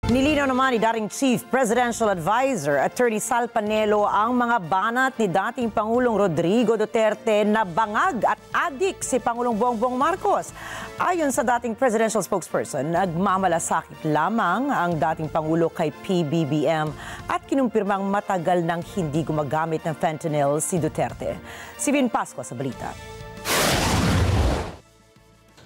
Nilinaw naman ni dating Chief Presidential Advisor Attorney Sal Panelo ang mga banat ni dating Pangulong Rodrigo Duterte na bangag at adik si Pangulong Bongbong Marcos. Ayon sa dating presidential spokesperson, nagmamalasakit lamang ang dating Pangulo kay PBBM at kinumpirmang matagal nang hindi gumagamit ng fentanyl si Duterte. Si Vin Pascua sa balita.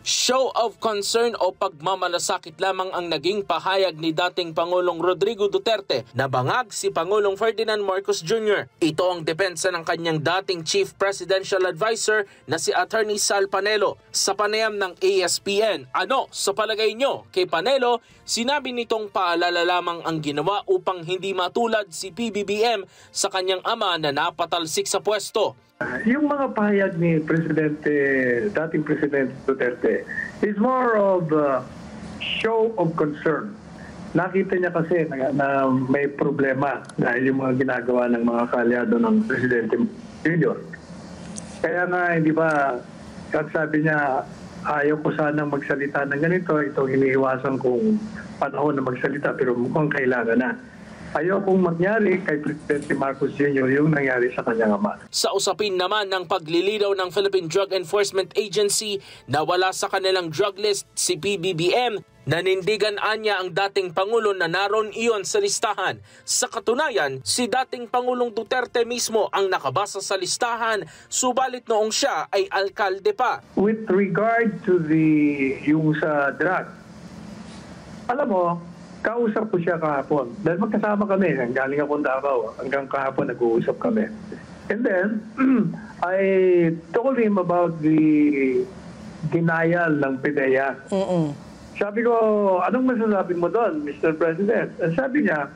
Show of concern o pagmamalasakit lamang ang naging pahayag ni dating Pangulong Rodrigo Duterte na bangag si Pangulong Ferdinand Marcos Jr. Ito ang depensa ng kanyang dating Chief Presidential Advisor na si Attorney Sal Panelo. Sa panayam ng ASPN, sa palagay nyo kay Panelo, sinabi nitong paalala lamang ang ginawa upang hindi matulad si PBBM sa kanyang ama na napatalsik sa pwesto. Yung mga pahayag ni dating President Duterte is more of a show of concern. Nakita niya kasi na may problema dahil yung mga ginagawa ng mga kalyado ng Presidente Junior. Kaya nga, hindi ba, sabi niya, ayaw ko sana magsalita ng ganito, itong iniiwasan kong panahon na magsalita pero mukhang kailangan na. Ayaw kong mangyari kay Presidente Marcos Jr. yung nangyari sa kanyang ama. Sa usapin naman ng paglilinaw ng Philippine Drug Enforcement Agency na wala sa kanilang drug list si PBBM, nanindigan anya ang dating Pangulo na naroon iyon sa listahan. Sa katunayan, si dating Pangulong Duterte mismo ang nakabasa sa listahan, subalit noong siya ay alkalde pa. With regard to yung sa drug, alam mo, kausap ko siya kahapon. Dahil magkasama kami. Galing akong Davao. Hanggang kahapon nag-uusap kami. And then, I told him about the denial ng PDEA. Sabi ko, anong masasabi mo doon, Mr. President? Sabi niya,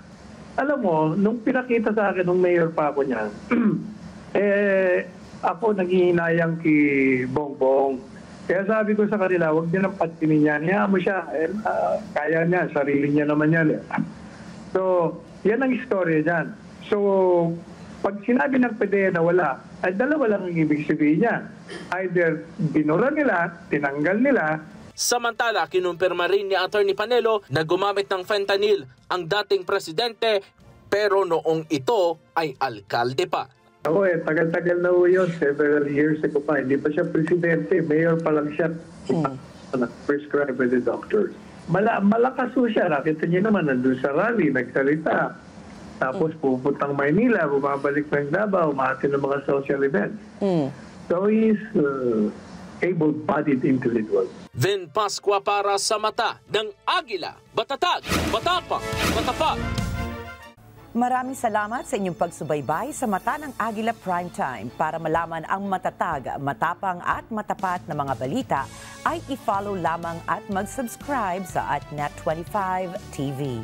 alam mo, nung pinakita sa akin, nung mayor pa ako niya, ako naghihinayang kay Bongbong. Kaya sabi ko sa kanila, huwag niya nang patinin niya. Niya mo siya. Kaya niya. Sarili niya naman yan. So, yan ang istorya niyan. So, pag sinabi ng PDEA na wala, ay dalawa lang ang ibig sabihin niya. Either binura nila, tinanggal nila. Samantala, kinumpirma rin ni Attorney Panelo na gumamit ng fentanyl ang dating presidente pero noong ito ay alkalde pa. Tagal-tagal na ho yun. Several years ago pa. Hindi pa siya presidente. Mayor pa lang siya. Prescribed by the doctors. Malakas ho siya. Nakita niyo naman, nandun sa rally, nagsalita. Tapos pupuntang Maynila, bumabalik ng Davao, umahati ng mga social events. So he's able-bodied individual. Vin Pascua para sa mata ng Agila. Batatag, matapang, matapat. Maraming salamat sa inyong pagsubaybay sa Mata ng Agila Primetime. Para malaman ang matatag, matapang at matapat na mga balita, ay i-follow lamang at mag-subscribe sa @Net25 TV.